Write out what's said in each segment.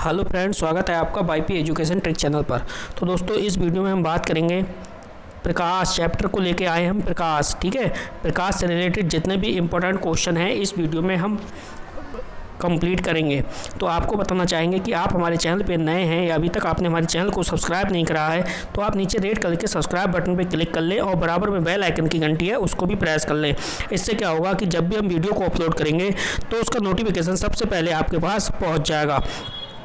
Hello friends, स्वागत है आपका वाईपी एजुकेशन ट्रिक चैनल पर। तो दोस्तों, इस वीडियो में हम बात करेंगे प्रकाश चैप्टर को लेके आए हम प्रकाश। ठीक है, प्रकाश से रिलेटेड जितने भी इम्पोर्टेंट क्वेश्चन हैं इस वीडियो में हम कंप्लीट करेंगे। तो आपको बताना चाहेंगे कि आप हमारे चैनल पे नए हैं या अभी तक आपने हमारे चैनल को सब्सक्राइब नहीं करा है तो आप नीचे रेड कलर के सब्सक्राइब बटन पे क्लिक कर लें और बराबर में बेल आइकन की घंटी है उसको भी प्रेस कर लें। इससे क्या होगा कि जब भी हम वीडियो को अपलोड करेंगे तो उसका नोटिफिकेशन सबसे पहले आपके पास पहुँच जाएगा।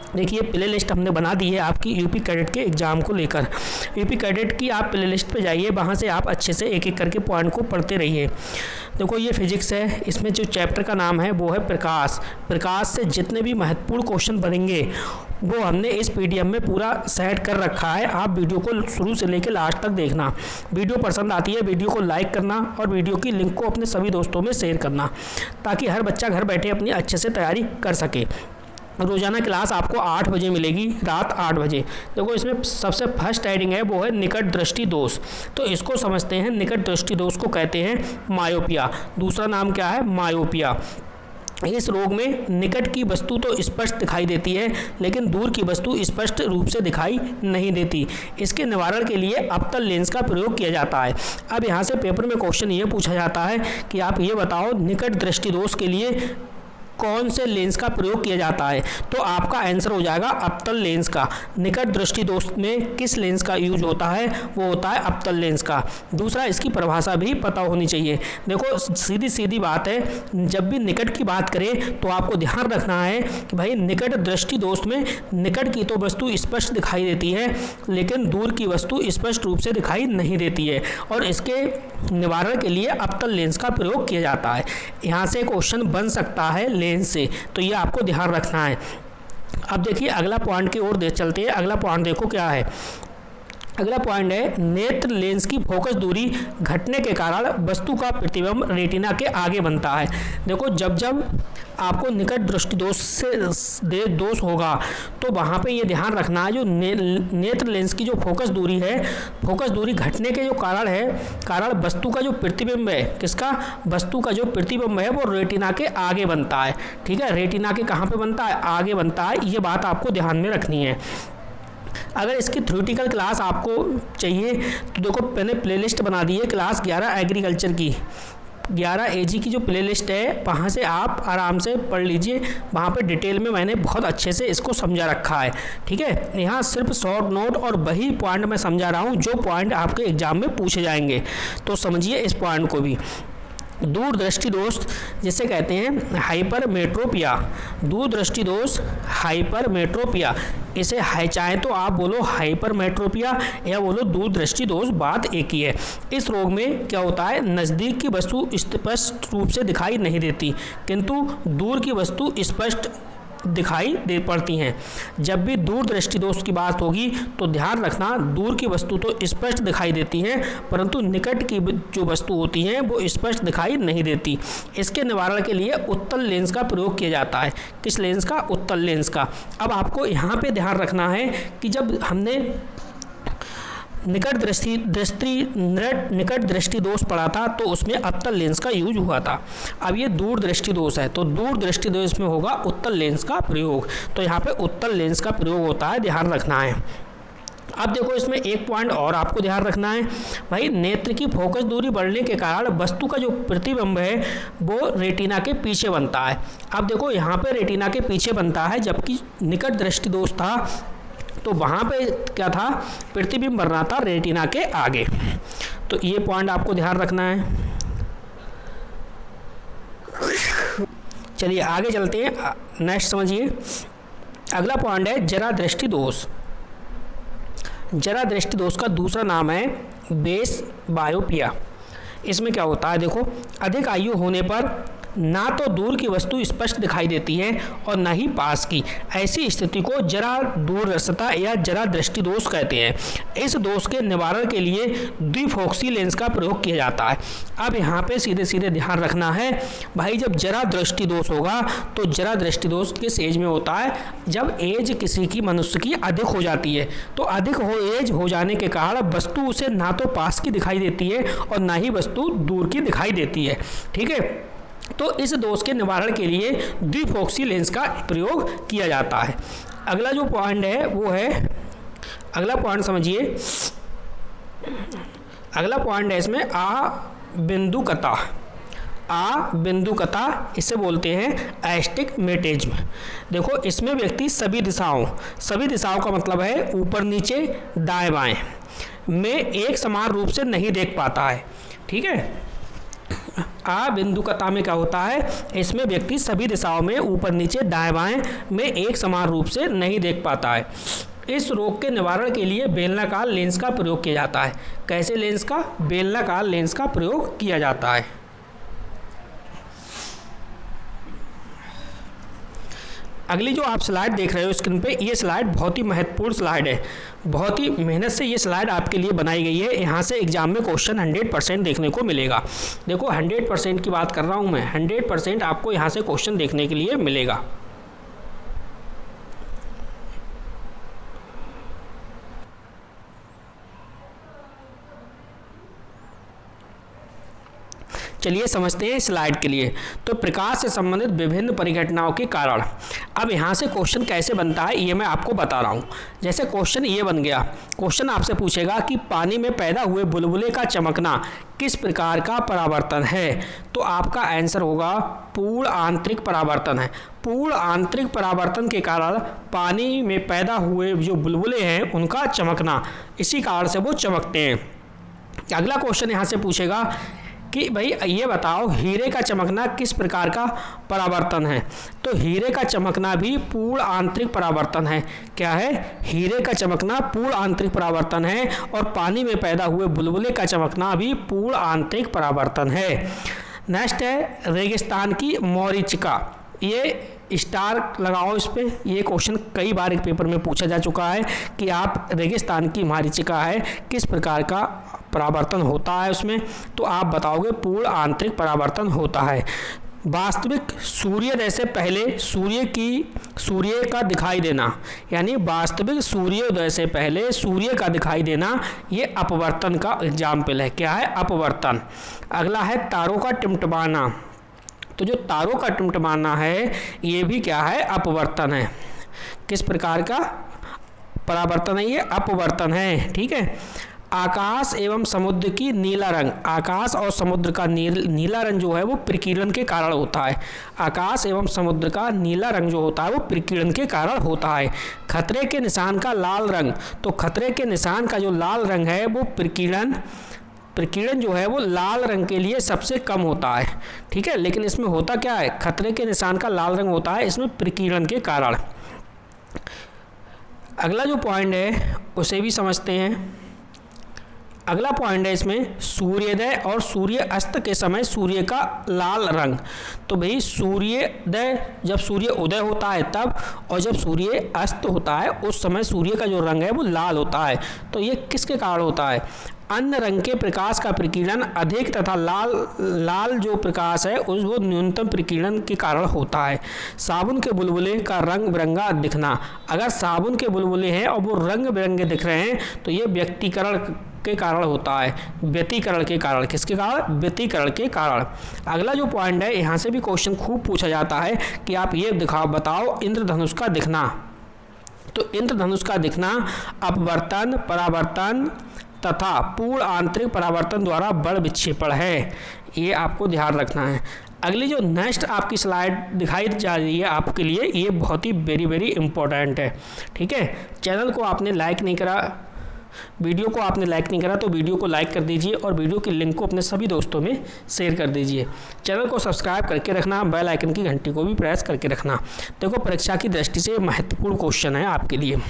देखिए, प्ले लिस्ट हमने बना दी है आपकी यूपी कैडेट के एग्ज़ाम को लेकर। यूपी कैडेट की आप प्ले लिस्ट पे जाइए, वहाँ से आप अच्छे से एक एक करके पॉइंट को पढ़ते रहिए। देखो, ये फिजिक्स है, इसमें जो चैप्टर का नाम है वो है प्रकाश। प्रकाश से जितने भी महत्वपूर्ण क्वेश्चन बनेंगे वो हमने इस पीडीएफ में पूरा सेट कर रखा है। आप वीडियो को शुरू से लेकर लास्ट तक देखना। वीडियो पसंद आती है वीडियो को लाइक करना और वीडियो की लिंक को अपने सभी दोस्तों में शेयर करना, ताकि हर बच्चा घर बैठे अपनी अच्छे से तैयारी कर सके। रोज़ाना क्लास आपको 8 बजे मिलेगी, रात 8 बजे। देखो, इसमें सबसे फर्स्ट हेडिंग है वो है निकट दृष्टि दोष। तो इसको समझते हैं। निकट दृष्टि दोष को कहते हैं मायोपिया। दूसरा नाम क्या है? मायोपिया। इस रोग में निकट की वस्तु तो स्पष्ट दिखाई देती है लेकिन दूर की वस्तु स्पष्ट रूप से दिखाई नहीं देती। इसके निवारण के लिए अवतल लेंस का प्रयोग किया जाता है। अब यहाँ से पेपर में क्वेश्चन ये पूछा जाता है कि आप ये बताओ निकट दृष्टि दोष के लिए कौन से लेंस का प्रयोग किया जाता है। तो आपका आंसर हो जाएगा अवतल लेंस का। निकट दृष्टि दोष में किस लेंस का यूज होता है? वो होता है अवतल लेंस का। दूसरा, इसकी परिभाषा भी पता होनी चाहिए। देखो, सीधी सीधी बात है, जब भी निकट की बात करें तो आपको ध्यान रखना है कि भाई निकट दृष्टि दोष में निकट की तो वस्तु स्पष्ट दिखाई देती है लेकिन दूर की वस्तु स्पष्ट रूप से दिखाई नहीं देती है, और इसके निवारण के लिए अवतल लेंस का प्रयोग किया जाता है। यहाँ से क्वेश्चन बन सकता है लेंस से, तो ये आपको ध्यान रखना है। अब देखिए, अगला पॉइंट की ओर चलते हैं। अगला पॉइंट देखो क्या है। अगला पॉइंट है नेत्र लेंस की फोकस दूरी घटने के कारण वस्तु का प्रतिबिंब रेटिना के आगे बनता है। देखो, जब जब आपको निकट दृष्टि दोष से दोष होगा तो वहाँ पे ये ध्यान रखना है, जो नेत्र लेंस की जो फोकस दूरी है, फोकस दूरी घटने के जो कारण वस्तु का जो प्रतिबिंब है, किसका? वस्तु का जो प्रतिबिंब है वो रेटिना के आगे बनता है। ठीक है, रेटिना के कहाँ पे बनता है? आगे बनता है। ये बात आपको ध्यान में रखनी है। अगर इसकी थ्योरेटिकल क्लास आपको चाहिए तो देखो, मैंने प्लेलिस्ट बना दी है क्लास 11 एग्रीकल्चर की। 11 AG की जो प्लेलिस्ट है वहाँ से आप आराम से पढ़ लीजिए। वहाँ पे डिटेल में मैंने बहुत अच्छे से इसको समझा रखा है। ठीक है, यहाँ सिर्फ शॉर्ट नोट और वही पॉइंट मैं समझा रहा हूँ जो पॉइंट आपके एग्जाम में पूछे जाएंगे। तो समझिए इस पॉइंट को भी। दूर दृष्टि दोष जिसे कहते हैं हाइपरमेट्रोपिया। दूर दृष्टि दोष हाइपरमेट्रोपिया। इसे चाहे तो आप बोलो हाइपरमेट्रोपिया या बोलो दूर दृष्टि दोष, बात एक ही है। इस रोग में क्या होता है? नज़दीक की वस्तु स्पष्ट रूप से दिखाई नहीं देती किंतु दूर की वस्तु स्पष्ट दिखाई दे पड़ती हैं। जब भी दूर दृष्टि दोष की बात होगी तो ध्यान रखना, दूर की वस्तु तो स्पष्ट दिखाई देती हैं परंतु निकट की जो वस्तु होती हैं वो स्पष्ट दिखाई नहीं देती। इसके निवारण के लिए उत्तल लेंस का प्रयोग किया जाता है। किस लेंस का? उत्तल लेंस का। अब आपको यहाँ पे ध्यान रखना है कि जब हमने निकट दृष्टि दोष पढ़ा था तो उसमें अवतल लेंस का यूज हुआ था। अब ये दूर दृष्टि दोष है तो दूर दृष्टि दोष में होगा उत्तल लेंस का प्रयोग। तो यहाँ पे उत्तल लेंस का प्रयोग होता है, ध्यान रखना है। अब देखो, इसमें एक पॉइंट और आपको ध्यान रखना है भाई, नेत्र की फोकस दूरी बढ़ने के कारण वस्तु का जो प्रतिबिंब है वो रेटिना के पीछे बनता है। अब देखो, यहाँ पे रेटिना के पीछे बनता है जबकि निकट दृष्टि दोष था तो वहाँ पे क्या था? प्रतिबिंब बन रहा था रेटिना के आगे। तो ये पॉइंट आपको ध्यान रखना है। चलिए आगे चलते हैं, नेक्स्ट समझिए। अगला पॉइंट है जरा दृष्टि दोष। जरा दृष्टि दोष का दूसरा नाम है बेस बायोपिया। इसमें क्या होता है? देखो, अधिक आयु होने पर ना तो दूर की वस्तु स्पष्ट दिखाई देती है और न ही पास की। ऐसी स्थिति को जरा दूरदर्शिता या जरा दृष्टि दोष कहते हैं। इस दोष के निवारण के लिए द्विफोक्सी लेंस का प्रयोग किया जाता है। अब यहाँ पे सीधे सीधे ध्यान रखना है भाई, जब जरा दृष्टि दोष होगा तो जरा दृष्टि दोष किस एज में होता है? जब एज किसी की मनुष्य की अधिक हो जाती है। तो अधिक एज हो जाने के कारण वस्तु उसे ना तो पास की दिखाई देती है और ना ही वस्तु दूर की दिखाई देती है। ठीक है, तो इस दोष के निवारण के लिए द्विफोक्सी लेंस का प्रयोग किया जाता है। अगला जो पॉइंट है वो है, अगला पॉइंट समझिए, अगला पॉइंट है इसमें अबिंदुकता। अबिंदुकता इसे बोलते हैं एस्टिगमेटिज्म। देखो इसमें व्यक्ति सभी दिशाओं का मतलब है ऊपर नीचे दाएं बाएं में एक समान रूप से नहीं देख पाता है। ठीक है, अबिंदुकता में क्या होता है, इसमें व्यक्ति सभी दिशाओं में ऊपर नीचे दाएं बाएं में एक समान रूप से नहीं देख पाता है। इस रोग के निवारण के लिए बेलनाकार लेंस का प्रयोग किया जाता है। कैसे लेंस का? बेलनाकार लेंस का प्रयोग किया जाता है। अगली जो आप स्लाइड देख रहे हो स्क्रीन पे, ये स्लाइड बहुत ही महत्वपूर्ण स्लाइड है। बहुत ही मेहनत से ये स्लाइड आपके लिए बनाई गई है। यहाँ से एग्जाम में क्वेश्चन 100% देखने को मिलेगा। देखो 100% की बात कर रहा हूँ मैं, 100% आपको यहाँ से क्वेश्चन देखने के लिए मिलेगा। चलिए समझते हैं स्लाइड के लिए। तो प्रकाश से संबंधित विभिन्न परिघटनाओं के कारण, अब यहाँ से क्वेश्चन कैसे बनता है ये मैं आपको बता रहा हूँ। जैसे क्वेश्चन ये बन गया, क्वेश्चन आपसे पूछेगा कि पानी में पैदा हुए बुलबुले का चमकना किस प्रकार का परावर्तन है, तो आपका आंसर होगा पूर्ण आंतरिक परावर्तन है। पूर्ण आंतरिक परावर्तन के कारण पानी में पैदा हुए जो बुलबुले हैं उनका चमकना, इसी कारण से वो चमकते हैं। अगला क्वेश्चन यहाँ से पूछेगा कि भाई ये बताओ हीरे का चमकना किस प्रकार का परावर्तन है, तो हीरे का चमकना भी पूर्ण आंतरिक परावर्तन है। क्या है? हीरे का चमकना पूर्ण आंतरिक परावर्तन है, और पानी में पैदा हुए बुलबुले का चमकना भी पूर्ण आंतरिक परावर्तन है। नेक्स्ट है रेगिस्तान की मरीचिका। ये स्टार लगाओ इस पे, ये क्वेश्चन कई बार एक पेपर में पूछा जा चुका है कि आप रेगिस्तान की मरीचिका है किस प्रकार का परावर्तन होता है उसमें, तो आप बताओगे पूर्ण आंतरिक परावर्तन होता है। वास्तविक सूर्योदय से पहले सूर्य का दिखाई देना, यानी वास्तविक सूर्योदय से पहले सूर्य का दिखाई देना, ये अपवर्तन का एग्जाम्पल है। क्या है? अपवर्तन। अगला है तारों का टिमटिमाना। तो जो तारों का टिमटिमाना है ये भी क्या है? अपवर्तन है। किस प्रकार का परावर्तन है? ये अपवर्तन है। ठीक है। आकाश एवं समुद्र की नीला रंग, आकाश और समुद्र का नीला रंग जो है वो प्रकीर्णन के कारण होता है। आकाश एवं समुद्र का नीला रंग जो होता है वो प्रकीर्णन के कारण होता है। खतरे के निशान का लाल रंग, तो खतरे के निशान का जो लाल रंग है वो प्रकीर्णन जो है वो लाल रंग के लिए सबसे कम होता है। ठीक है, लेकिन इसमें होता क्या है? खतरे के निशान का लाल रंग होता है इसमें प्रकीर्णन के कारण। अगला जो पॉइंट है उसे भी समझते हैं। अगला पॉइंट है इसमें सूर्योदय और सूर्य अस्त के समय सूर्य का लाल रंग। तो भाई सूर्योदय, जब सूर्य उदय होता है तब, और जब सूर्य अस्त होता है उस समय सूर्य का जो रंग है वो लाल होता है। तो ये किसके कारण होता है? अन्य रंग के प्रकाश का प्रकीर्णन अधिक तथा लाल जो प्रकाश है उस वो न्यूनतम प्रकीर्णन के कारण होता है। साबुन के बुलबुले का रंग बिरंगा दिखना, अगर साबुन के बुलबुले हैं और वो रंग बिरंगे दिख रहे हैं तो ये व्यक्तिकरण के कारण होता है। व्यतिकरण के कारण। किसके कारण? व्यतिकरण के कारण। अगला जो पॉइंट है यहाँ से भी क्वेश्चन खूब पूछा जाता है कि आप ये बताओ इंद्रधनुष का दिखना। तो इंद्रधनुष का दिखना अपवर्तन, परावर्तन तथा पूर्ण आंतरिक परावर्तन द्वारा बड़ विक्षेपण है। ये आपको ध्यान रखना है। अगली जो नेक्स्ट आपकी स्लाइड दिखाई जा रही है आपके लिए, ये बहुत ही वेरी इंपॉर्टेंट है। ठीक है, चैनल को आपने लाइक नहीं करा, वीडियो को आपने लाइक नहीं करा तो वीडियो को लाइक कर दीजिए और वीडियो की लिंक को अपने सभी दोस्तों में शेयर कर दीजिए। चैनल को सब्सक्राइब करके रखना, बेल आइकन की घंटी को भी प्रेस करके रखना। देखो परीक्षा की दृष्टि से महत्वपूर्ण क्वेश्चन है आपके लिए।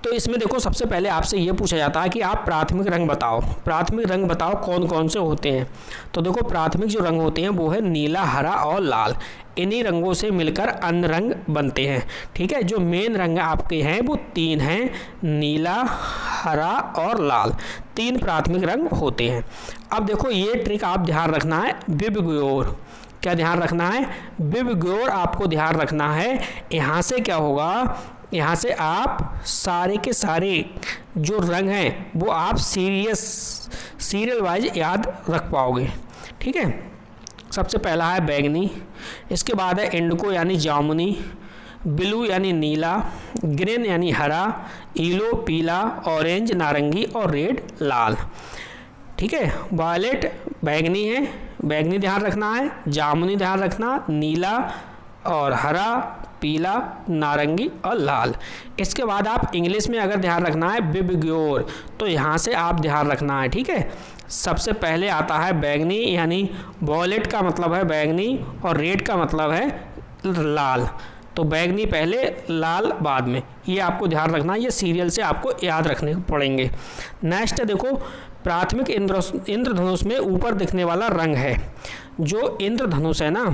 तो इसमें देखो सबसे पहले आपसे ये पूछा जाता है कि आप प्राथमिक रंग बताओ। प्राथमिक रंग बताओ कौन कौन से होते हैं। तो देखो प्राथमिक जो रंग होते हैं वो है नीला, हरा और लाल। इन्हीं रंगों से मिलकर अन्य रंग बनते हैं। ठीक है, जो मेन रंग आपके हैं वो 3 हैं, नीला, हरा और लाल। 3 प्राथमिक रंग होते हैं। अब देखो ये ट्रिक आप ध्यान रखना है, विबग्योर। क्या ध्यान रखना है? विबग्योर आपको ध्यान रखना है। यहाँ से क्या होगा, यहाँ से आप सारे के सारे जो रंग हैं वो आप सीरियल वाइज याद रख पाओगे। ठीक है, सबसे पहला है बैंगनी, इसके बाद है इंडिको यानी जामुनी, ब्लू यानी नीला, ग्रीन यानी हरा, येलो पीला, ऑरेंज नारंगी और रेड लाल। ठीक है, वायलेट बैंगनी है, बैंगनी ध्यान रखना है, जामुनी ध्यान रखना, नीला और हरा, पीला, नारंगी और लाल। इसके बाद आप इंग्लिश में अगर ध्यान रखना है बिबग्योर, तो यहाँ से आप ध्यान रखना है। ठीक है, सबसे पहले आता है बैंगनी यानी वॉयलेट का मतलब है बैंगनी और रेड का मतलब है लाल, तो बैंगनी पहले लाल बाद में, ये आपको ध्यान रखना है, ये सीरियल से आपको याद रखने पड़ेंगे। नेक्स्ट देखो, प्राथमिक इंद्रधनुष में ऊपर दिखने वाला रंग है, जो इंद्रधनुष है ना,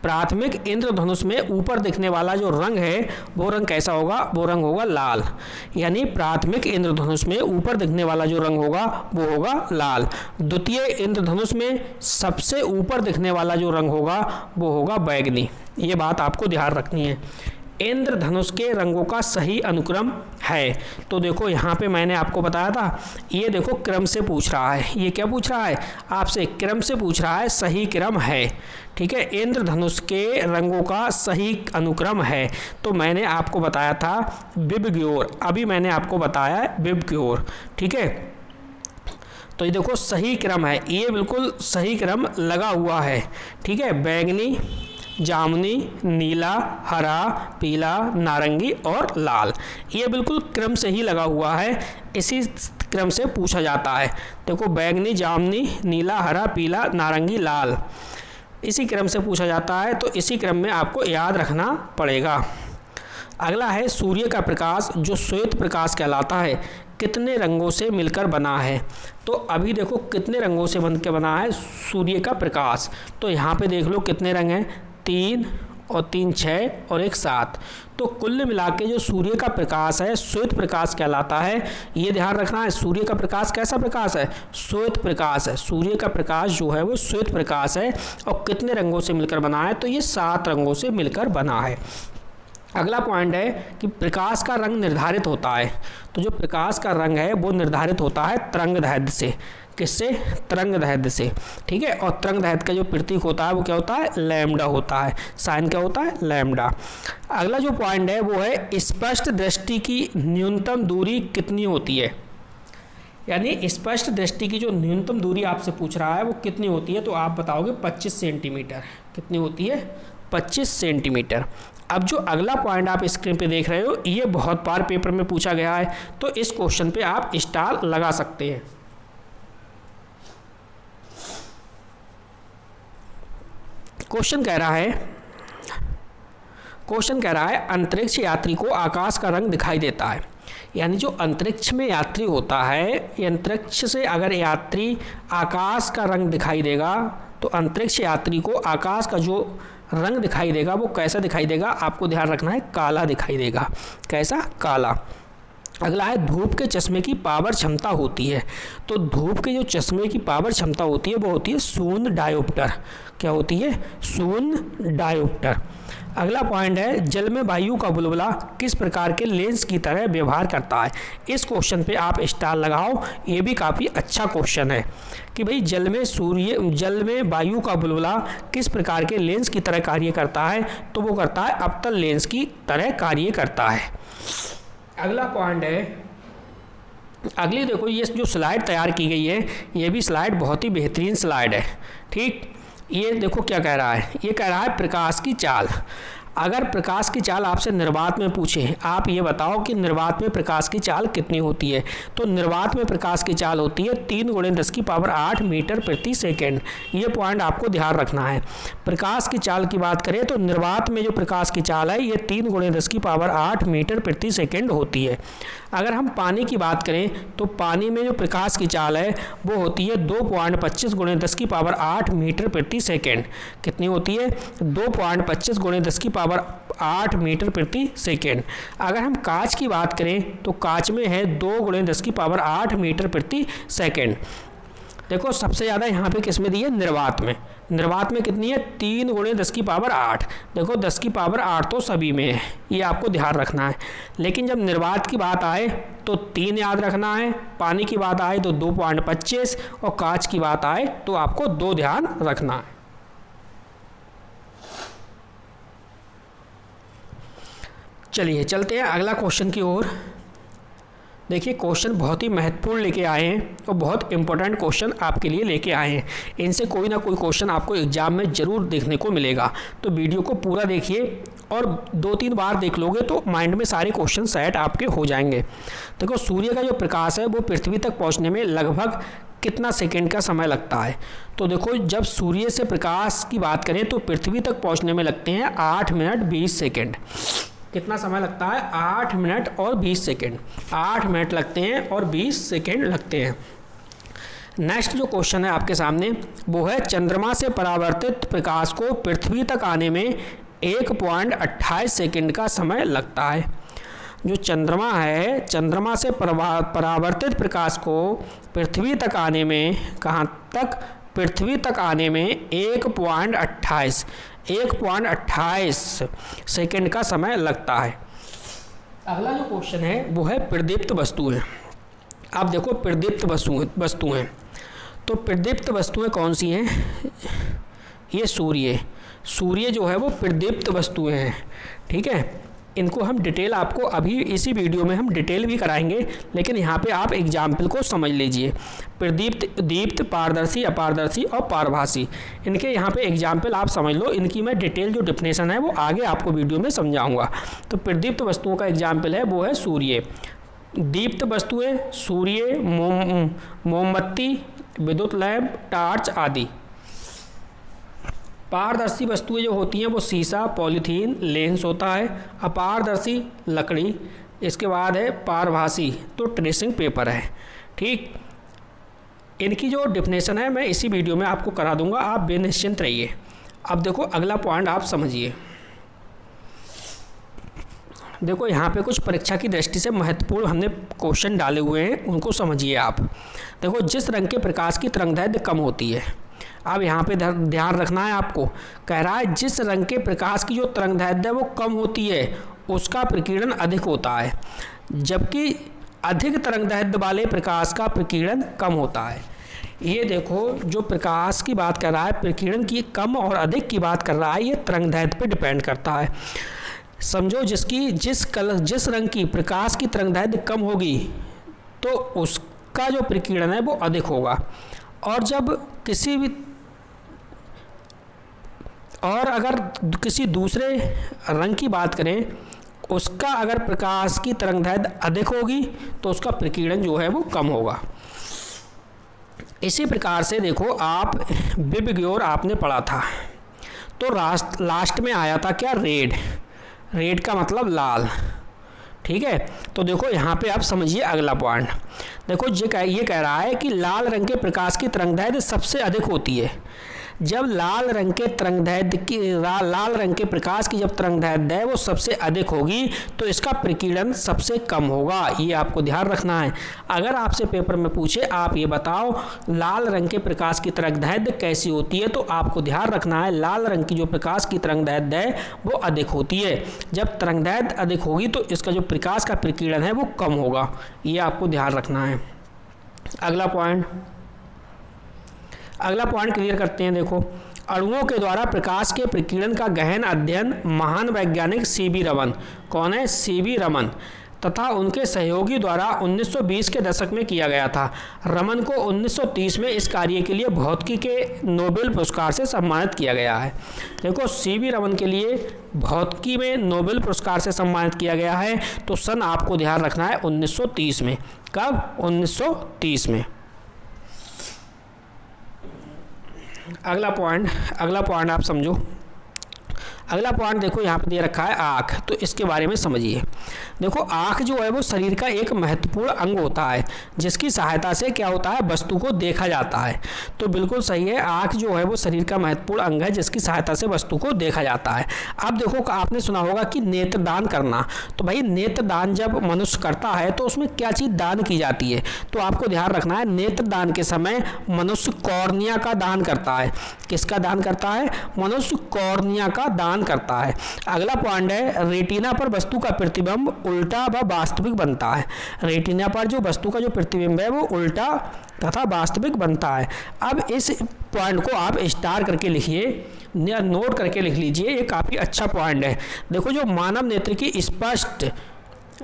प्राथमिक इंद्रधनुष में ऊपर दिखने वाला जो रंग है वो रंग कैसा होगा, वो रंग होगा लाल। यानी प्राथमिक इंद्रधनुष में ऊपर दिखने वाला जो रंग होगा वो होगा लाल। द्वितीय इंद्रधनुष में सबसे ऊपर दिखने वाला जो रंग होगा वो होगा बैंगनी। ये बात आपको ध्यान रखनी है। इंद्रधनुष के रंगों का सही अनुक्रम है, तो देखो यहाँ पे मैंने आपको बताया था, ये देखो क्रम से पूछ रहा है, ये क्या पूछ रहा है आपसे, क्रम से पूछ रहा है, सही क्रम है। ठीक है, इंद्रधनुष के रंगों का सही अनुक्रम है, तो मैंने आपको बताया था बिबग्योर, अभी मैंने आपको बताया है बिबग्योर। ठीक है, तो ये देखो सही क्रम है, ये बिल्कुल सही क्रम लगा हुआ है। ठीक है, बैंगनी, जामुनी, नीला, हरा, पीला, नारंगी और लाल, ये बिल्कुल क्रम से ही लगा हुआ है, इसी क्रम से पूछा जाता है। देखो बैंगनी, जामुनी, नीला, हरा, पीला, नारंगी, लाल, इसी क्रम से पूछा जाता है, तो इसी क्रम में आपको याद रखना पड़ेगा। अगला है सूर्य का प्रकाश, जो श्वेत प्रकाश कहलाता है, कितने रंगों से मिलकर बना है। तो अभी देखो कितने रंगों से बनकर बना है सूर्य का प्रकाश, तो यहाँ पे देख लो कितने रंग हैं, 3 और 3 6 और 1 7। तो कुल मिला के जो सूर्य का प्रकाश है श्वेत प्रकाश कहलाता है। ये ध्यान रखना है, सूर्य का प्रकाश कैसा प्रकाश है, श्वेत प्रकाश है। सूर्य का प्रकाश जो है वो श्वेत प्रकाश है, और कितने रंगों से मिलकर बना है, तो ये 7 रंगों से मिलकर बना है। अगला पॉइंट है कि प्रकाश का रंग निर्धारित होता है, तो जो प्रकाश का रंग है वो निर्धारित होता है तरंगदैर्ध्य से। किससे, तरंगदैर्ध्य से। ठीक है, और तरंगदैर्ध्य का जो प्रतीक होता है वो क्या होता है, लैम्डा होता है, साइन क्या होता है, लैम्डा। अगला जो पॉइंट है वो है स्पष्ट दृष्टि की न्यूनतम दूरी कितनी होती है। यानी स्पष्ट दृष्टि की जो न्यूनतम दूरी आपसे पूछ रहा है वो कितनी होती है, तो आप बताओगे 25 सेंटीमीटर। कितनी होती है, 25 सेंटीमीटर। अब जो अगला पॉइंट आप स्क्रीन पे देख रहे हो, ये बहुत बार पेपर में पूछा गया है, तो इस क्वेश्चन पे आप स्टार लगा सकते हैं। क्वेश्चन कह रहा है अंतरिक्ष यात्री को आकाश का रंग दिखाई देता है। यानी जो अंतरिक्ष में यात्री होता है, अंतरिक्ष से अगर यात्री आकाश का रंग दिखाई देगा, तो अंतरिक्ष यात्री को आकाश का जो रंग दिखाई देगा वो कैसा दिखाई देगा, आपको ध्यान रखना है, काला दिखाई देगा। कैसा, काला। अगला है धूप के चश्मे की पावर क्षमता होती है, तो धूप के जो चश्मे की पावर क्षमता होती है वो होती है शून्य डायोप्टर। क्या होती है, शून्य डायोप्टर। अगला पॉइंट है जल में वायु का बुलबुला किस प्रकार के लेंस की तरह व्यवहार करता है। इस क्वेश्चन पे आप स्टार लगाओ, ये भी काफ़ी अच्छा क्वेश्चन है कि भाई जल में वायु का बुलबुला किस प्रकार के लेंस की तरह कार्य करता है, तो वो करता है अवतल लेंस की तरह कार्य करता है। अगला पॉइंट है, अगली देखो ये जो स्लाइड तैयार की गई है, ये भी स्लाइड बहुत ही बेहतरीन स्लाइड है। ठीक, ये देखो क्या कह रहा है, ये कह रहा है प्रकाश की चाल। अगर प्रकाश की चाल आपसे निर्वात में पूछे, आप ये बताओ कि निर्वात में प्रकाश की चाल कितनी होती है, तो निर्वात में प्रकाश की चाल होती है 3 × 10⁸ मीटर प्रति सेकेंड। ये पॉइंट आपको ध्यान रखना है। प्रकाश की चाल की बात करें तो निर्वात में जो प्रकाश की चाल है ये 3 × 10⁸ मीटर प्रति सेकेंड होती है। अगर हम पानी की बात करें तो पानी में जो प्रकाश की चाल है वो होती है 2.25 × 10⁸ मीटर प्रति सेकेंड। कितनी होती है, 2.25 × 10⁸ मीटर प्रति सेकेंड। अगर हम कांच की बात करें तो कांच में है 2 × 10⁸ मीटर प्रति सेकेंड। देखो सबसे ज़्यादा यहाँ पे किस में दी है, निर्वात में। निर्वात में कितनी है, 3 × 10⁸। देखो 10⁸ तो सभी में है, ये आपको ध्यान रखना है। लेकिन जब निर्वात की बात आए तो 3 याद रखना है, पानी की बात आए तो 2.25 और कांच की बात आए तो आपको 2 ध्यान रखना है। चलिए चलते हैं अगला क्वेश्चन की ओर। देखिए क्वेश्चन बहुत ही महत्वपूर्ण लेके आए हैं और बहुत इंपॉर्टेंट क्वेश्चन आपके लिए लेके आए हैं। इनसे कोई ना कोई क्वेश्चन आपको एग्जाम में ज़रूर देखने को मिलेगा, तो वीडियो को पूरा देखिए और 2-3 बार देख लोगे तो माइंड में सारे क्वेश्चन सेट आपके हो जाएंगे। देखो सूर्य का जो प्रकाश है वो पृथ्वी तक पहुँचने में लगभग कितना सेकेंड का समय लगता है। तो देखो जब सूर्य से प्रकाश की बात करें तो पृथ्वी तक पहुँचने में लगते हैं 8 मिनट 20 सेकेंड। कितना समय लगता है, 8 मिनट और 20 सेकेंड। 8 मिनट लगते हैं और 20 सेकेंड लगते हैं। नेक्स्ट जो क्वेश्चन है आपके सामने वो है, चंद्रमा से परावर्तित प्रकाश को पृथ्वी तक आने में 1.28 सेकेंड का समय लगता है। जो चंद्रमा है, चंद्रमा से परावर्तित प्रकाश को पृथ्वी तक आने में, कहाँ तक, पृथ्वी तक आने में 1.28 सेकेंड का समय लगता है। अगला जो क्वेश्चन है वो है प्रदीप्त वस्तुएं। आप देखो प्रदीप्त वस्तुएं, तो प्रदीप्त वस्तुएं कौन सी हैं, ये सूर्य जो है वो प्रदीप्त वस्तुएं हैं। ठीक है, इनको हम डिटेल आपको अभी इसी वीडियो में हम डिटेल भी कराएंगे, लेकिन यहाँ पे आप एग्जाम्पल को समझ लीजिए। प्रदीप्त, दीप्त, पारदर्शी, अपारदर्शी और पारभासी, इनके यहाँ पे एग्जाम्पल आप समझ लो। इनकी मैं डिटेल जो डेफिनेशन है वो आगे आपको वीडियो में समझाऊंगा। तो प्रदीप्त वस्तुओं का एग्जाम्पल है वो है सूर्य। दीप्त वस्तुएँ सूर्य, मोमबत्ती, विद्युत लैंप, टार्च आदि। पारदर्शी वस्तुएं जो होती हैं वो शीशा, पॉलीथीन, लेंस होता है। अपारदर्शी लकड़ी। इसके बाद है पारभासी, तो ट्रेसिंग पेपर है। ठीक, इनकी जो डेफिनेशन है मैं इसी वीडियो में आपको करा दूंगा, आप बेनिश्चिंत रहिए। अब देखो अगला पॉइंट आप समझिए। देखो यहाँ पे कुछ परीक्षा की दृष्टि से महत्वपूर्ण हमने क्वेश्चन डाले हुए हैं, उनको समझिए आप। देखो जिस रंग के प्रकाश की तरंगदैर्घ्य कम होती है, अब यहाँ पे ध्यान रखना है आपको। कह रहा है जिस रंग के प्रकाश की जो तरंगदैर्घ्य है वो कम होती है उसका प्रकीर्णन अधिक होता है, जबकि अधिक तरंगदैर्घ्य वाले प्रकाश का प्रकीर्णन कम होता है। ये देखो जो प्रकाश की बात कर रहा है, प्रकीर्णन की कम और अधिक की बात कर रहा है, ये तरंगदैर्घ्य पे डिपेंड करता है। समझो जिस रंग की प्रकाश की तरंगदैर्घ्य कम होगी तो उसका जो प्रकीर्णन है वो अधिक होगा। और अगर किसी दूसरे रंग की बात करें, उसका अगर प्रकाश की तरंगदैर्घ्य अधिक होगी तो उसका प्रकीर्णन जो है वो कम होगा। इसी प्रकार से देखो आप विबग्योर आपने पढ़ा था, तो लास्ट में आया था क्या, रेड का मतलब लाल। ठीक है, तो देखो यहाँ पे आप समझिए अगला पॉइंट। देखो ये कह रहा है कि लाल रंग के प्रकाश की तरंगदैर्घ्य सबसे अधिक होती है। जब लाल रंग के प्रकाश की जब तरंगदैर्घ्य है वो सबसे अधिक होगी तो इसका प्रकीर्णन सबसे कम होगा। ये आपको ध्यान रखना है। अगर आपसे पेपर में पूछे आप ये बताओ लाल रंग के प्रकाश की तरंगदैर्घ्य कैसी होती है, तो आपको ध्यान रखना है लाल रंग की जो प्रकाश की तरंगदैर्घ्य है वो अधिक होती है। जब तरंगदैर्घ्य अधिक होगी तो इसका जो प्रकाश का प्रकीर्णन है वो कम होगा। ये आपको ध्यान रखना है। अगला पॉइंट क्लियर करते हैं। देखो अणुओं के द्वारा प्रकाश के प्रकीर्णन का गहन अध्ययन महान वैज्ञानिक सीवी रमन, कौन है, सीवी रमन तथा उनके सहयोगी द्वारा 1920 के दशक में किया गया था। रमन को 1930 में इस कार्य के लिए भौतिकी के नोबेल पुरस्कार से सम्मानित किया गया है। देखो सीवी रमन के लिए भौतिकी में नोबेल पुरस्कार से सम्मानित किया गया है, तो सन आपको ध्यान रखना है 1930 में। कब, 1930 में। अगला पॉइंट आप समझो। अगला पॉइंट देखो यहाँ पे दे रखा है आँख, तो इसके बारे में समझिए। देखो आँख जो है वो शरीर का एक महत्वपूर्ण अंग होता है जिसकी सहायता से क्या होता है, वस्तु को देखा जाता है। तो बिल्कुल सही है, आँख जो है वो शरीर का महत्वपूर्ण अंग है जिसकी सहायता से वस्तु को देखा जाता है। अब देखो आपने सुना होगा कि नेत्रदान करना, तो भाई नेत्रदान जब मनुष्य करता है तो उसमें क्या चीज़ दान की जाती है, तो आपको ध्यान रखना है नेत्रदान के समय मनुष्य कॉर्निया का दान करता है। किसका दान करता है? मनुष्य कॉर्निया का दान करता है। अगला पॉइंट है रेटिना पर वस्तु का प्रतिबिंब उल्टा व वास्तविक बनता है। रेटिना पर जो वस्तु का जो प्रतिबिंब है वो उल्टा तथा वास्तविक बनता है। अब इस पॉइंट को आप स्टार करके लिखिए या नोट करके लिख लीजिए, ये काफ़ी अच्छा पॉइंट है। देखो जो मानव नेत्र की स्पष्ट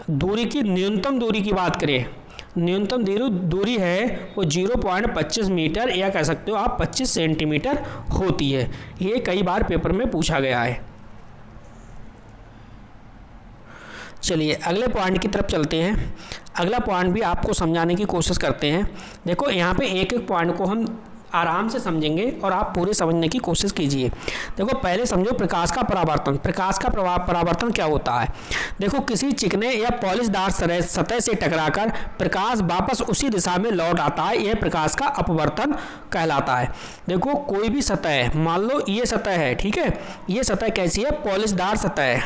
दूरी की न्यूनतम दूरी की बात करें, न्यूनतम दूरी है वो 0.25 मीटर या कह सकते हो आप 25 सेंटीमीटर होती है। ये कई बार पेपर में पूछा गया है। चलिए अगले पॉइंट की तरफ चलते हैं। अगला पॉइंट भी आपको समझाने की कोशिश करते हैं। देखो यहाँ पे एक एक पॉइंट को हम आराम से समझेंगे और आप पूरे समझने की कोशिश कीजिए। देखो पहले समझो प्रकाश का परावर्तन। प्रकाश का परावर्तन क्या होता है? देखो किसी चिकने या पॉलिशदार सतह से टकराकर प्रकाश वापस उसी दिशा में लौट आता है, यह प्रकाश का अपवर्तन कहलाता है। देखो कोई भी सतह है, मान लो ये सतह है, ठीक है, ये सतह कैसी है? पॉलिशदार सतह है।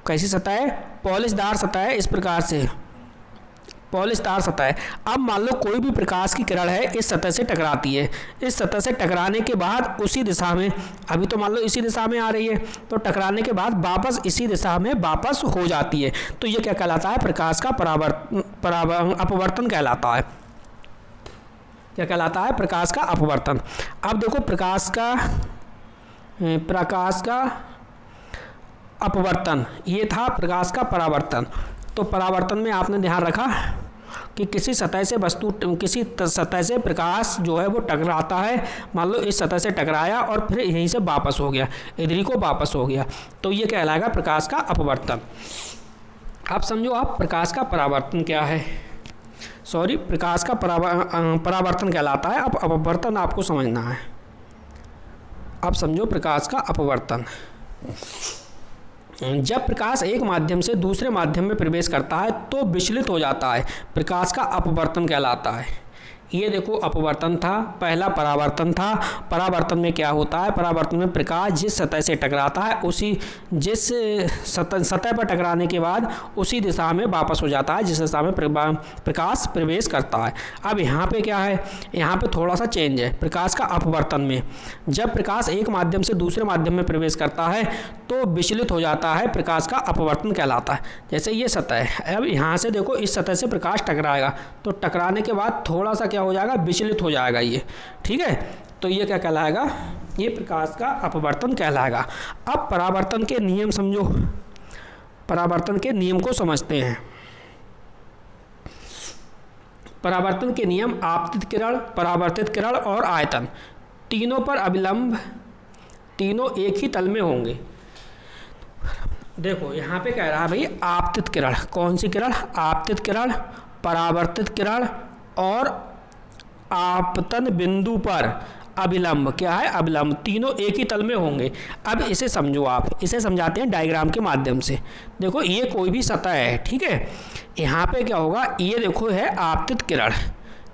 कैसी सतह है? पॉलिशदार सतह है, इस प्रकार से पॉलिशदार सतह है। अब मान लो कोई भी प्रकाश की किरण है इस सतह से टकराती है, इस सतह से टकराने के बाद उसी दिशा में, अभी तो मान लो इसी दिशा में आ रही है, तो टकराने के बाद वापस इसी दिशा में वापस हो जाती है, तो ये क्या कहलाता है? प्रकाश का अपवर्तन कहलाता है। क्या कहलाता है? प्रकाश का अपवर्तन। अब देखो प्रकाश का अपवर्तन, ये था प्रकाश का परावर्तन। तो परावर्तन में आपने ध्यान रखा कि किसी सतह से प्रकाश जो है वो टकराता है, मान लो इस सतह से टकराया और फिर यहीं से वापस हो गया, इधर को वापस हो गया, तो ये कहलाएगा प्रकाश का अपवर्तन। अब समझो आप प्रकाश का परावर्तन क्या है, सॉरी प्रकाश का परावर्तन कहलाता है। अब अपवर्तन आपको समझना है। अब समझो प्रकाश का अपवर्तन। जब प्रकाश एक माध्यम से दूसरे माध्यम में प्रवेश करता है तो विचलित हो जाता है, प्रकाश का अपवर्तन कहलाता है। ये देखो अपवर्तन था, पहला परावर्तन था। परावर्तन में क्या होता है? परावर्तन में प्रकाश जिस सतह से टकराता है जिस सतह पर टकराने के बाद उसी दिशा में वापस हो जाता है जिस दिशा में प्रकाश प्रवेश करता है। अब यहाँ पे क्या है? यहाँ पे थोड़ा सा चेंज है। प्रकाश का अपवर्तन में जब प्रकाश एक माध्यम से दूसरे माध्यम में प्रवेश करता है तो विचलित हो जाता है, प्रकाश का अपवर्तन कहलाता है। जैसे ये सतह है, अब यहाँ से देखो इस सतह से प्रकाश टकराएगा तो टकराने के बाद थोड़ा सा क्या हो जाएगा? विचलित हो जाएगा ये, ठीक है, तो ये क्या कहलाएगा? ये प्रकाश का अपवर्तन कहलाएगा। अब परावर्तन के नियम समझो, परावर्तन के नियम को समझते हैं। परावर्तन के नियम आपतित किरण, परावर्तित किरण और आयतन, तीनों पर अभिलंब, तीनों एक ही तल में होंगे। देखो यहाँ पे कह रहा है भाई आपतित किरण, कौन सी किरण? आपतित किरण, परावर्तित किरण और आपतन बिंदु पर अभिलंब, क्या है? अभिलंब, तीनों एक ही तल में होंगे। अब इसे समझो आप, इसे समझाते हैं डायग्राम के माध्यम से। देखो ये कोई भी सतह है, ठीक है, यहाँ पे क्या होगा? ये देखो है आपतित किरण,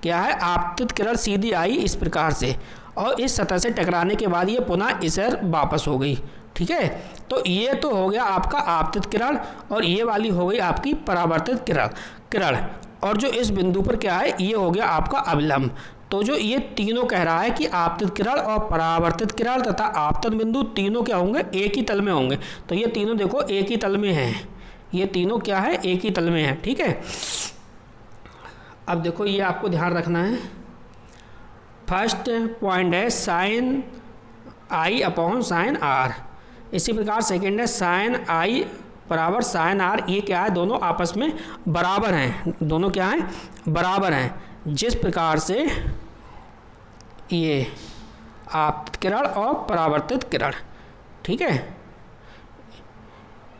क्या है? आपतित किरण सीधी आई इस प्रकार से और इस सतह से टकराने के बाद ये पुनः इसे वापस हो गई, ठीक है। तो ये तो हो गया आपका आपतित किरण और ये वाली हो गई आपकी परावर्तित किरण और जो इस बिंदु पर क्या है? ये हो गया आपका अभिलंब। तो जो ये तीनों कह रहा है कि आपतित किरण और परावर्तित किरण तथा आपतन बिंदु तीनों क्या होंगे? एक ही तल में होंगे। तो ये तीनों देखो एक ही तल में हैं, ये तीनों क्या है? एक ही तल में है, ठीक है। अब देखो ये आपको ध्यान रखना है। फर्स्ट पॉइंट है sine I upon sine r, इसी प्रकार सेकेंड है साइन आई बराबर साइन आर। ये क्या है? दोनों आपस में बराबर हैं, दोनों क्या हैं? बराबर हैं। जिस प्रकार से ये आपतित किरण और परावर्तित किरण, ठीक है,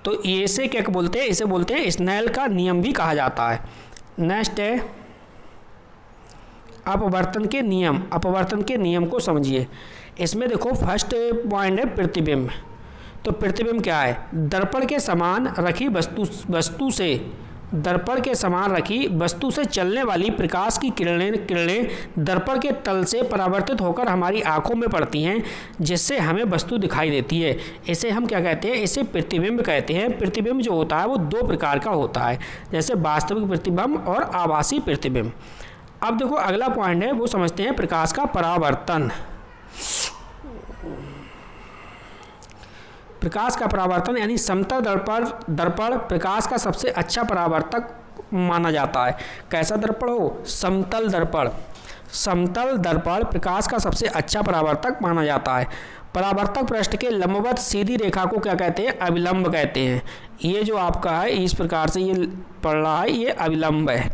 तो ये से क्या बोलते हैं? इसे बोलते हैं स्नेल का नियम भी कहा जाता है। नेक्स्ट है अपवर्तन के नियम। अपवर्तन के नियम को समझिए। इसमें देखो फर्स्ट पॉइंट है प्रतिबिंब। तो तो प्रतिबिंब क्या है? दर्पण के समान रखी वस्तु से दर्पण के समान रखी वस्तु से चलने वाली प्रकाश की किरणें दर्पण के तल से परावर्तित होकर हमारी आंखों में पड़ती हैं, जिससे हमें वस्तु दिखाई देती है। इसे हम क्या कहते हैं? इसे प्रतिबिंब कहते हैं। प्रतिबिंब जो होता है वो दो प्रकार का होता है, जैसे वास्तविक प्रतिबिंब और आभासी प्रतिबिंब। अब देखो अगला पॉइंट है, वो समझते हैं प्रकाश का परावर्तन। प्रकाश का परावर्तन यानी समतल दर्पण प्रकाश का सबसे अच्छा परावर्तक माना जाता है। कैसा दर्पण हो? समतल दर्पण। समतल दर्पण प्रकाश का सबसे अच्छा परावर्तक माना जाता है। परावर्तक पृष्ठ के लंबवत सीधी रेखा को क्या कहते हैं? अभिलंब कहते हैं। ये जो आपका है इस प्रकार से ये पड़ रहा है, ये अभिलंब है।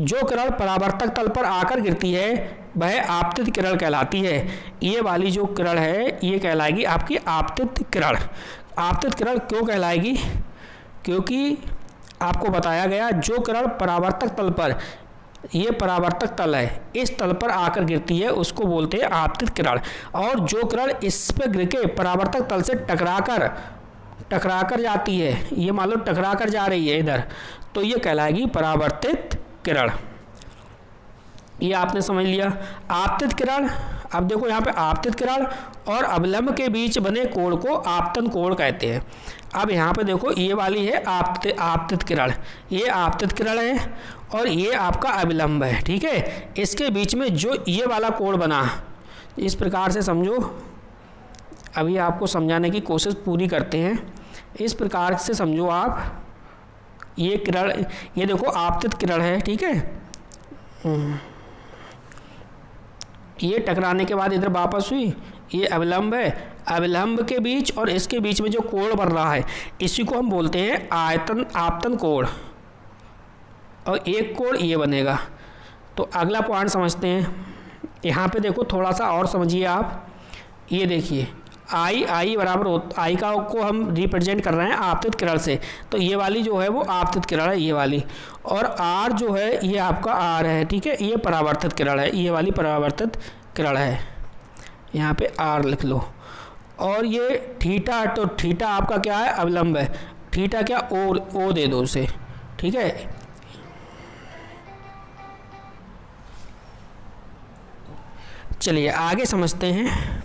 जो किरण परावर्तक तल पर आकर गिरती है वह आपतित किरण कहलाती है। ये वाली जो किरण है ये कहलाएगी आपकी आपतित किरण। आपतित किरण क्यों कहलाएगी? क्योंकि आपको बताया गया जो किरण परावर्तक तल पर, ये परावर्तक तल है, इस तल पर आकर गिरती है उसको बोलते हैं आपतित किरण। और जो किरण इस पर गिर के परावर्तक तल से टकराकर जाती है, ये मान लो टकराकर जा रही है इधर, तो ये कहलाएगी परावर्तित किरण। ये आपने समझ लिया। आपतित किरण, अब देखो यहाँ पे आपतित किरण और अवलंब के बीच बने कोण को आपतन कोण कहते हैं। अब यहाँ पे देखो ये वाली है आपतित किरण, ये आपतित किरण है और ये आपका अविलंब है, ठीक है। इसके बीच में जो ये वाला कोण बना, इस प्रकार से समझो, अभी आपको समझाने की कोशिश पूरी करते हैं। इस प्रकार से समझो आप, ये किरण, ये देखो आपतित किरण है, ठीक है। ये टकराने के बाद इधर वापस हुई, ये अविलंब है। अविलंब के बीच और इसके बीच में जो कोण बन रहा है इसी को हम बोलते हैं आपतन कोण, और एक कोण ये बनेगा। तो अगला पॉइंट समझते हैं। यहाँ पे देखो थोड़ा सा और समझिए आप, ये देखिए आई बराबर आई का को हम रिप्रेजेंट कर रहे हैं आपतित किरण से, तो ये वाली जो है वो आपतित किरण है, ये वाली। और आर जो है ये आपका आर है, ठीक है, ये परावर्तित किरण है, ये वाली परावर्तित किरण है, यहाँ पे आर लिख लो। और ये थीटा, तो थीटा आपका क्या है? अविलंब है। थीटा क्या? ओ दे दो उसे, ठीक है। चलिए आगे समझते हैं।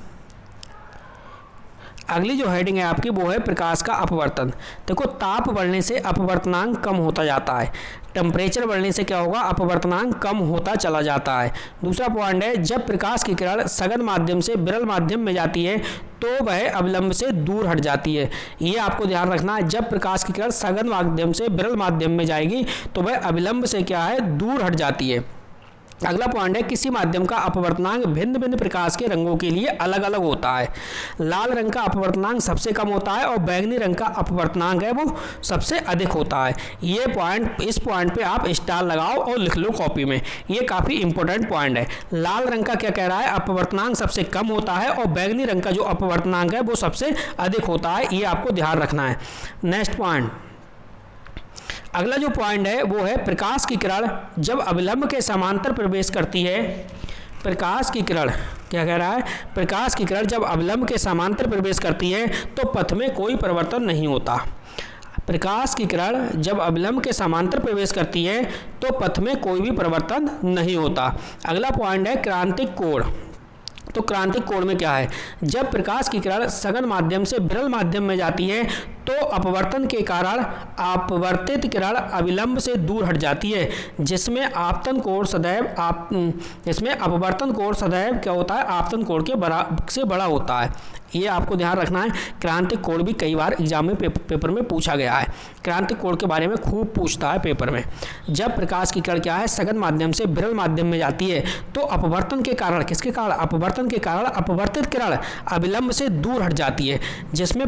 अगली जो हेडिंग है आपकी वो है प्रकाश का अपवर्तन। देखो ताप बढ़ने से अपवर्तनांक कम होता जाता है, टेम्परेचर बढ़ने से क्या होगा? अपवर्तनांक कम होता चला जाता है। दूसरा पॉइंट है जब प्रकाश की किरण सघन माध्यम से विरल माध्यम में जाती है तो वह अविलंब से दूर हट जाती है। ये आपको ध्यान रखना है, जब प्रकाश की किरण सघन माध्यम से विरल माध्यम में जाएगी तो वह अविलंब से क्या है? दूर हट जाती है। अगला पॉइंट है किसी माध्यम का अपवर्तनांक भिन्न भिन्न प्रकाश के रंगों के लिए अलग अलग होता है। लाल रंग का अपवर्तनांक सबसे कम होता है और बैंगनी रंग का अपवर्तनांक है वो सबसे अधिक होता है। ये पॉइंट, इस पॉइंट पे आप स्टार लगाओ और लिख लो कॉपी में, ये काफ़ी इंपॉर्टेंट पॉइंट है। लाल रंग का क्या कह रहा है? अपवर्तनांक सबसे कम होता है और बैंगनी रंग का जो अपवर्तनांक है वो सबसे अधिक होता है, ये आपको ध्यान रखना है। नेक्स्ट पॉइंट, अगला जो पॉइंट है वो है प्रकाश की किरण जब अविलंब के समांतर प्रवेश करती है। प्रकाश की किरण क्या कह रहा है? प्रकाश की किरण जब अविलंब के समांतर प्रवेश करती है तो पथ में कोई परिवर्तन नहीं होता। प्रकाश की किरण जब अविलंब के समांतर प्रवेश करती है तो पथ में कोई भी परिवर्तन नहीं होता। अगला पॉइंट है क्रांतिक कोण। तो क्रांतिक कोण में क्या है? जब प्रकाश की किरण सघन माध्यम से विरल माध्यम में जाती है तो अपवर्तन के कारण अपवर्तित किरण अविलंब से दूर हट जाती है, जिसमें अपवर्तन कोण सदैव क्या होता है? आपतन कोण के से बड़ा होता है। ये आपको ध्यान रखना है। क्रांतिक कोण भी कई बार एग्जाम में पेपर में पूछा गया है। क्रांतिक कोण के बारे में खूब पूछता है पेपर में। जब प्रकाश की किरण क्या है? सघन माध्यम से विरल माध्यम में जाती है तो अपवर्तन के कारण, किसके कारण? अपवर्तन के कारण अपवर्तित किरण अविलंब से दूर हट जाती है, जिसमें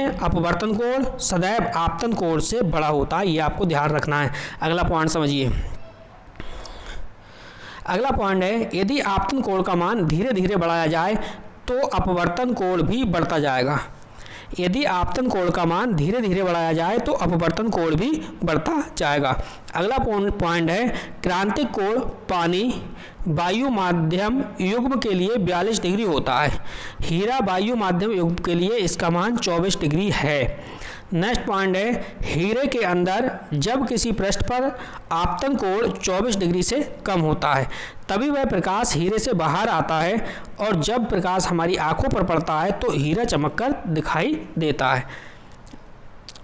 अपवर्तन कोण सदैव आपतन कोण से बड़ा होता है। ये आपको ध्यान रखना है। अगला पॉइंट समझिए। अगला पॉइंट है यदि आपतन कोण का मान धीरे धीरे बढ़ाया जाए तो अपवर्तन कोण भी बढ़ता जाएगा। यदि आपतन कोण का मान धीरे धीरे बढ़ाया जाए तो अपवर्तन कोण भी बढ़ता जाएगा। अगला पॉइंट है क्रांतिक कोण पानी वायु माध्यम युग्म के लिए 42 डिग्री होता है। हीरा वायु माध्यम युग्म के लिए इसका मान 24 डिग्री है। नेक्स्ट पॉइंट है हीरे के अंदर जब किसी पृष्ठ पर आपतन कोण 24 डिग्री से कम होता है तभी वह प्रकाश हीरे से बाहर आता है, और जब प्रकाश हमारी आंखों पर पड़ता है तो हीरा चमककर दिखाई देता है।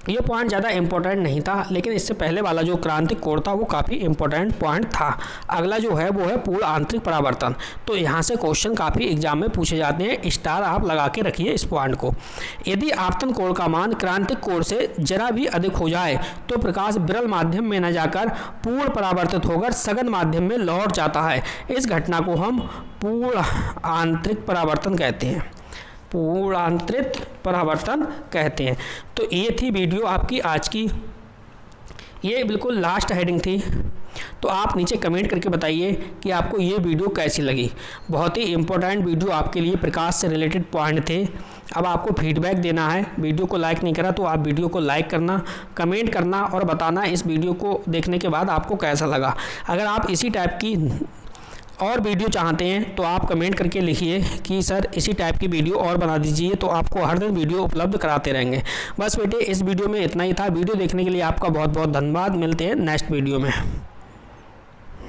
ये पॉइंट ज़्यादा इम्पोर्टेंट नहीं था, लेकिन इससे पहले वाला जो क्रांतिक कोण था वो काफ़ी इम्पोर्टेंट पॉइंट था। अगला जो है वो है पूर्ण आंतरिक परावर्तन। तो यहाँ से क्वेश्चन काफ़ी एग्जाम में पूछे जाते हैं, स्टार आप लगा के रखिए इस पॉइंट को। यदि आपतन कोण का मान क्रांतिक कोण से जरा भी अधिक हो जाए तो प्रकाश विरल माध्यम में न जाकर पूर्ण परावर्तित होकर सघन माध्यम में लौट जाता है। इस घटना को हम पूर्ण आंतरिक परावर्तन कहते हैं, पूर्ण आंतरिक परावर्तन कहते हैं। तो ये थी वीडियो आपकी आज की, ये बिल्कुल लास्ट हेडिंग थी। तो आप नीचे कमेंट करके बताइए कि आपको ये वीडियो कैसी लगी। बहुत ही इम्पोर्टेंट वीडियो आपके लिए प्रकाश से रिलेटेड पॉइंट थे। अब आपको फीडबैक देना है। वीडियो को लाइक नहीं करा तो आप वीडियो को लाइक करना, कमेंट करना और बताना इस वीडियो को देखने के बाद आपको कैसा लगा। अगर आप इसी टाइप की और वीडियो चाहते हैं तो आप कमेंट करके लिखिए कि सर इसी टाइप की वीडियो और बना दीजिए, तो आपको हर दिन वीडियो उपलब्ध कराते रहेंगे। बस बेटे इस वीडियो में इतना ही था। वीडियो देखने के लिए आपका बहुत बहुत धन्यवाद। मिलते हैं नेक्स्ट वीडियो में।